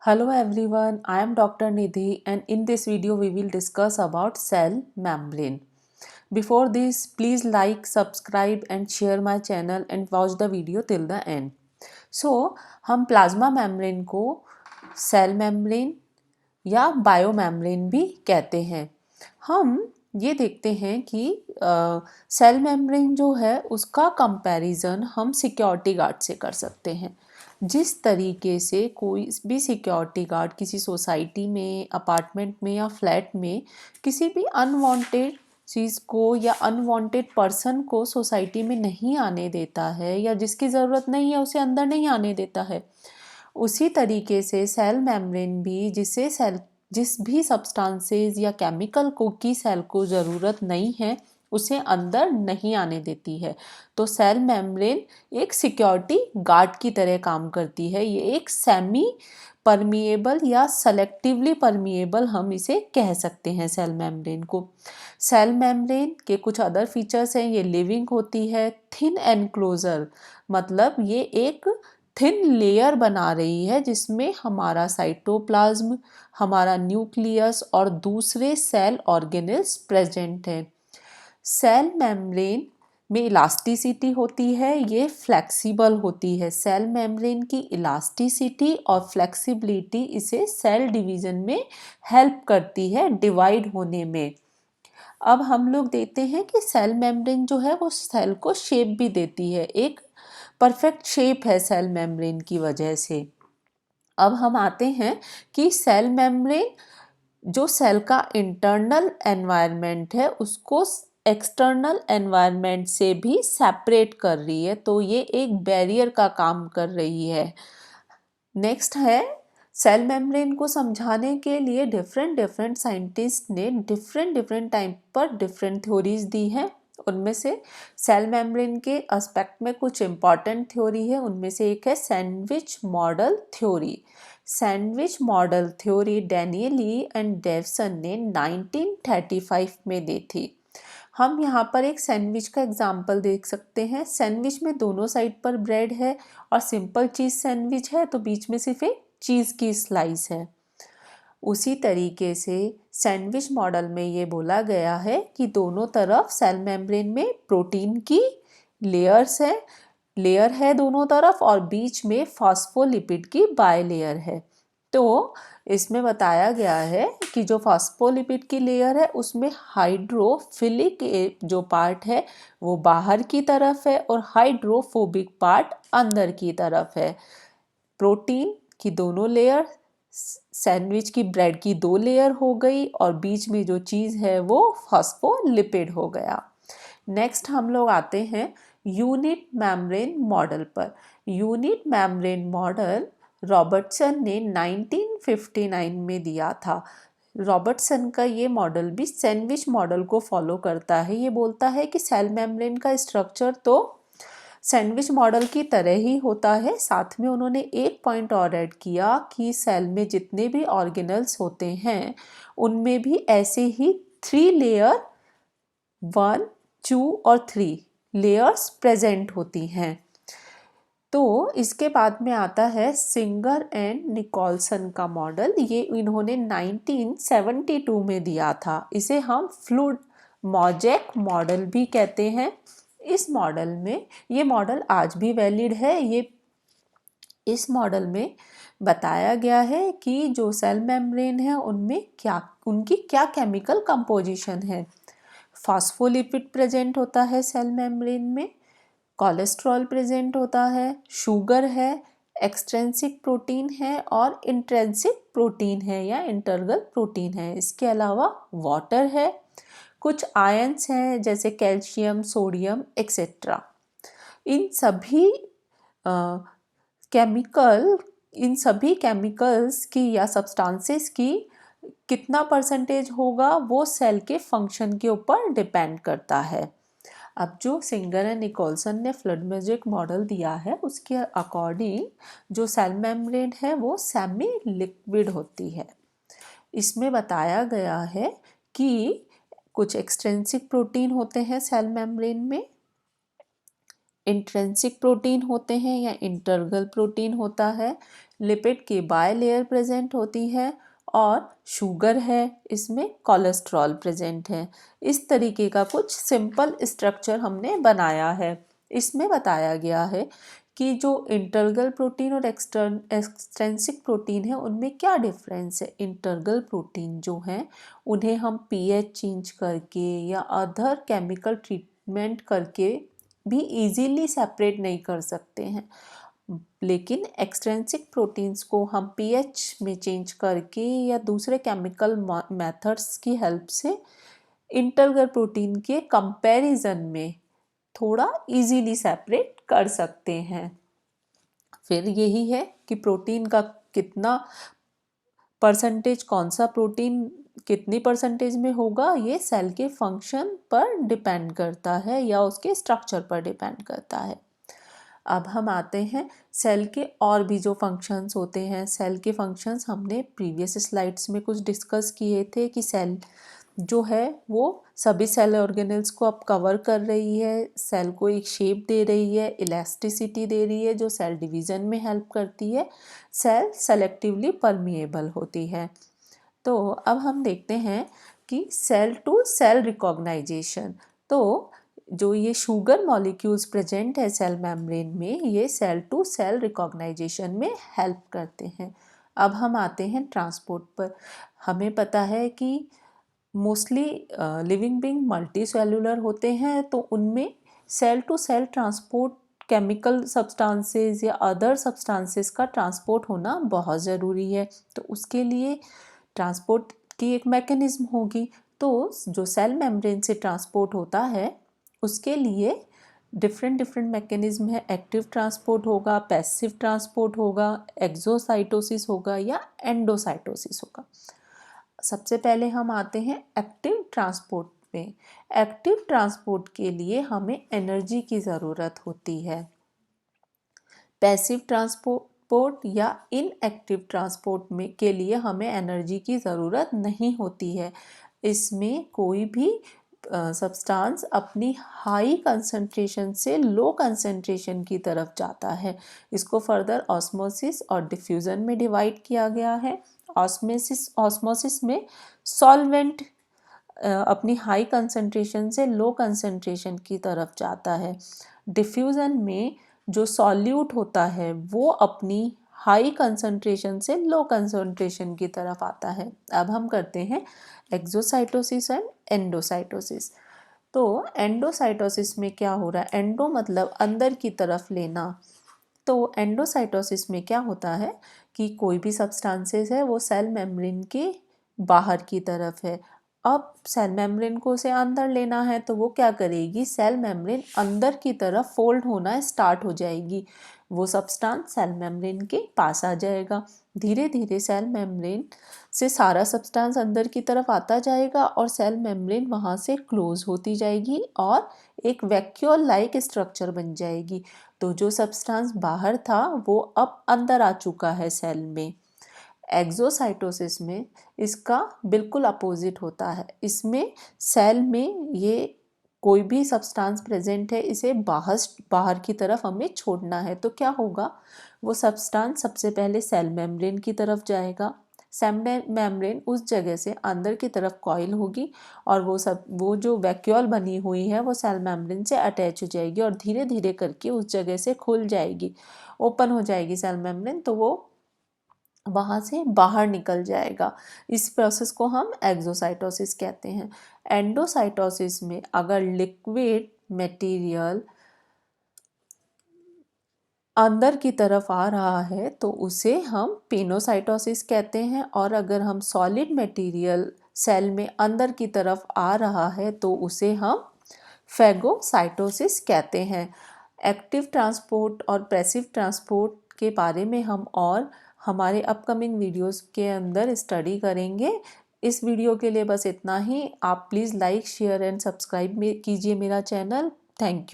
Hello everyone, I am Dr. Nidhi and in this video we will discuss about cell membrane. Before this, please like, subscribe and share my channel and watch the video till the end. So, हम plasma membrane को cell membrane या bio membrane भी कहते हैं। हम ये देखते हैं कि सेल मेम्ब्रेन जो है उसका कंपैरिजन हम सिक्योरिटी गार्ड से कर सकते हैं। जिस तरीके से कोई भी सिक्योरिटी गार्ड किसी सोसाइटी में, अपार्टमेंट में या फ्लैट में किसी भी अनवांटेड चीज़ को या अनवांटेड पर्सन को सोसाइटी में नहीं आने देता है या जिसकी ज़रूरत नहीं है उसे अंदर नहीं आने देता है, उसी तरीके से सेल मेम्ब्रेन भी जिस भी सब्सटेंसेस या केमिकल को की सेल को ज़रूरत नहीं है उसे अंदर नहीं आने देती है। तो सेल मेम्ब्रेन एक सिक्योरिटी गार्ड की तरह काम करती है। ये एक सेमी परमिएबल या सेलेक्टिवली परमिएबल हम इसे कह सकते हैं सेल मेम्ब्रेन को। सेल मेम्ब्रेन के कुछ अदर फीचर्स हैं। ये लिविंग होती है, थिन एनक्लोजर मतलब ये एक थिन लेयर बना रही है जिसमें हमारा साइटोप्लाज्म, हमारा न्यूक्लियस और दूसरे सेल ऑर्गेनेल्स प्रेजेंट हैं। सेल मेम्ब्रेन में इलास्टिसिटी होती है, ये फ्लेक्सिबल होती है। सेल मेम्ब्रेन की इलास्टिसिटी और फ्लेक्सिबिलिटी इसे सेल डिवीज़न में हेल्प करती है डिवाइड होने में। अब हम लोग देखते हैं कि सेल मेम्ब्रेन जो है वो सेल को शेप भी देती है, एक परफेक्ट शेप है सेल मेम्ब्रेन की वजह से। अब हम आते हैं कि सेल मेम्ब्रेन जो सेल का इंटरनल एनवायरनमेंट है उसको एक्सटर्नल एनवायरनमेंट से भी सेपरेट कर रही है, तो ये एक बैरियर का काम कर रही है। नेक्स्ट है, सेल मेम्ब्रेन को समझाने के लिए डिफरेंट साइंटिस्ट ने डिफरेंट टाइम पर डिफरेंट थ्योरीज दी हैं। उनमें से सेल मेम्ब्रेन के एस्पेक्ट में कुछ इम्पॉर्टेंट थ्योरी है। उनमें से एक है sandwich model theory. Sandwich model theory Danielli and Davson ने 1935 में दी थी। हम यहाँ पर एक सैंडविच का एग्जाम्पल देख सकते हैं। सैंडविच में दोनों साइड पर ब्रेड है और सिंपल चीज़ सैंडविच है तो बीच में सिर्फ एक चीज़ की स्लाइस है। उसी तरीके से सैंडविच मॉडल में ये बोला गया है कि दोनों तरफ सेल मेम्ब्रेन में प्रोटीन की लेयर है दोनों तरफ और बीच में फॉस्फोलिपिड की बायलेयर है। तो इसमें बताया गया है कि जो फॉस्फोलिपिड की लेयर है उसमें हाइड्रोफिलिक जो पार्ट है वो बाहर की तरफ है और हाइड्रोफोबिक पार्ट अंदर की तरफ है। प्रोटीन की दोनों लेयर, सैंडविच की ब्रेड की दो लेयर हो गई और बीच में जो चीज़ है वो फॉस्फोलिपिड हो गया। नेक्स्ट हम लोग आते हैं यूनिट मेम्ब्रेन मॉडल पर। यूनिट मेम्ब्रेन मॉडल रॉबर्टसन ने 1959 में दिया था। रॉबर्टसन का ये मॉडल भी सैंडविच मॉडल को फॉलो करता है। ये बोलता है कि सेल मेम्ब्रेन का स्ट्रक्चर तो सैंडविच मॉडल की तरह ही होता है, साथ में उन्होंने एक पॉइंट और ऐड किया कि सेल में जितने भी ऑर्गेनल्स होते हैं उनमें भी ऐसे ही 3 लेयर 1, 2 और 3 लेयर्स प्रेजेंट होती हैं। तो इसके बाद में आता है सिंगर एंड निकोलसन का मॉडल। ये इन्होंने 1972 में दिया था। इसे हम फ्लूइड मोज़ेक मॉडल भी कहते हैं। इस मॉडल में ये मॉडल आज भी वैलिड है। इस मॉडल में बताया गया है कि जो सेल मेम्ब्रेन है उनकी क्या केमिकल कंपोजिशन है। फॉस्फोलिपिड प्रेजेंट होता है सेल मेम्ब्रेन में, कोलेस्ट्रॉल प्रेजेंट होता है, शुगर है, एक्सट्रिंसिक प्रोटीन है और इंट्रिंसिक प्रोटीन है या इंटरगल प्रोटीन है। इसके अलावा वाटर है, कुछ आयंस हैं जैसे कैल्शियम, सोडियम एक्सेट्रा। इन सभी केमिकल्स की या सब्सटेंसेस की कितना परसेंटेज होगा वो सेल के फंक्शन के ऊपर डिपेंड करता है। अब जो सिंगर एंड निकोलसन ने फ्लूइड मोज़ेक मॉडल दिया है उसके अकॉर्डिंग जो सेल मेम्ब्रेन है वो सेमी लिक्विड होती है। इसमें बताया गया है कि कुछ एक्सट्रिंसिक प्रोटीन होते हैं सेल मेम्ब्रेन में, इंट्रिंसिक प्रोटीन होते हैं या इंटरगल प्रोटीन होता है, लिपिड की बायलेयर प्रेजेंट होती है और शुगर है, इसमें कोलेस्ट्रॉल प्रेजेंट है। इस तरीके का कुछ सिंपल स्ट्रक्चर हमने बनाया है। इसमें बताया गया है कि जो इंटरगल प्रोटीन और एक्सट्रिंसिक प्रोटीन है उनमें क्या डिफरेंस है। इंटरगल प्रोटीन जो हैं उन्हें हम पीएच चेंज करके या अदर केमिकल ट्रीटमेंट करके भी इजीली सेपरेट नहीं कर सकते हैं, लेकिन एक्सट्रिंसिक प्रोटीन्स को हम पीएच में चेंज करके या दूसरे केमिकल मेथड्स की हेल्प से इंटरगल प्रोटीन के कंपैरिजन में थोड़ा इजीली सेपरेट कर सकते हैं। फिर यही है कि प्रोटीन का कितना परसेंटेज, कौन सा प्रोटीन कितनी परसेंटेज में होगा, ये सेल के फंक्शन पर डिपेंड करता है या उसके स्ट्रक्चर पर डिपेंड करता है। अब हम आते हैं सेल के और भी जो फंक्शंस होते हैं। सेल के फंक्शंस हमने प्रीवियस स्लाइड्स में कुछ डिस्कस किए थे कि सेल जो है वो सभी सेल ऑर्गेनल्स को अब कवर कर रही है, सेल को एक शेप दे रही है, इलास्टिसिटी दे रही है जो सेल डिवीज़न में हेल्प करती है, सेल सेलेक्टिवली परमिएबल होती है। तो अब हम देखते हैं कि सेल टू सेल रिकॉग्नाइजेशन। तो जो ये शुगर मॉलिक्यूल्स प्रेजेंट है सेल मेम्ब्रेन में, ये सेल टू सेल रिकॉग्नाइजेशन में हेल्प करते हैं। अब हम आते हैं ट्रांसपोर्ट पर। हमें पता है कि mostly living being multicellular होते हैं, तो उनमें cell to cell transport chemical substances या अदर सब्सटेंसेस का ट्रांसपोर्ट होना बहुत ज़रूरी है। तो उसके लिए ट्रांसपोर्ट की एक मैकेनिज्म होगी। तो जो सेल मेम्ब्रेन से ट्रांसपोर्ट होता है उसके लिए डिफरेंट मैकेनिज्म है। एक्टिव ट्रांसपोर्ट होगा, पैसिव ट्रांसपोर्ट होगा, एक्सोसाइटोसिस होगा या एंडोसाइटोसिस होगा। सबसे पहले हम आते हैं एक्टिव ट्रांसपोर्ट में। एक्टिव ट्रांसपोर्ट के लिए हमें एनर्जी की ज़रूरत होती है। पैसिव ट्रांसपोर्ट या इनएक्टिव ट्रांसपोर्ट में के लिए हमें एनर्जी की ज़रूरत नहीं होती है। इसमें कोई भी सब्सटेंस अपनी हाई कंसंट्रेशन से लो कंसंट्रेशन की तरफ जाता है। इसको फर्दर ऑस्मोसिस और डिफ्यूज़न में डिवाइड किया गया है। ऑस्मोसिस में सॉल्वेंट अपनी हाई कंसंट्रेशन से लो कंसंट्रेशन की तरफ जाता है। डिफ्यूज़न में जो सॉल्यूट होता है वो अपनी हाई कंसंट्रेशन से लो कंसंट्रेशन की तरफ आता है। अब हम करते हैं एक्सोसाइटोसिस एंड एंडोसाइटोसिस। तो एंडोसाइटोसिस में क्या हो रहा है, एंडो मतलब अंदर की तरफ लेना। तो एंडोसाइटोसिस में क्या होता है कि कोई भी सब्सटेंसेस है वो सेल मेम्ब्रेन के बाहर की तरफ है। अब सेल मेम्ब्रेन को उसे अंदर लेना है तो वो क्या करेगी, सेल मेम्ब्रेन अंदर की तरफ फोल्ड होना स्टार्ट हो जाएगी। वो सब्सटेंस सेल मेम्ब्रेन के पास आ जाएगा। धीरे धीरे सेल मेम्ब्रेन से सारा सब्सटेंस अंदर की तरफ आता जाएगा और सेल मेम्ब्रेन वहाँ से क्लोज होती जाएगी और एक वैक्यूल लाइक स्ट्रक्चर बन जाएगी। तो जो सब्सटेंस बाहर था वो अब अंदर आ चुका है सेल में। एक्सोसाइटोसिस में इसका बिल्कुल अपोजिट होता है। इसमें सेल में ये कोई भी सब्सटेंस प्रेजेंट है, इसे बाहर की तरफ हमें छोड़ना है। तो क्या होगा, वो सब्सटेंस सबसे पहले सेल मेम्ब्रेन की तरफ जाएगा। सेल मेम्ब्रेन उस जगह से अंदर की तरफ कॉइल होगी और वो जो वैक्यूल बनी हुई है वो सेल मेम्ब्रेन से अटैच हो जाएगी और धीरे धीरे करके उस जगह से खुल जाएगी, ओपन हो जाएगी सेल मेम्ब्रेन। तो वो वहाँ से बाहर निकल जाएगा। इस प्रोसेस को हम एक्सोसाइटोसिस कहते हैं। एंडोसाइटोसिस में अगर लिक्विड मटेरियल अंदर की तरफ आ रहा है तो उसे हम पिनोसाइटोसिस कहते हैं, और अगर हम सॉलिड मटेरियल सेल में अंदर की तरफ आ रहा है तो उसे हम फैगोसाइटोसिस कहते हैं। एक्टिव ट्रांसपोर्ट और पैसिव ट्रांसपोर्ट के बारे में हम और हमारे अपकमिंग वीडियोस के अंदर स्टडी करेंगे। इस वीडियो के लिए बस इतना ही। आप please like, share and subscribe कीजिए मेरा चैनल। Thank you.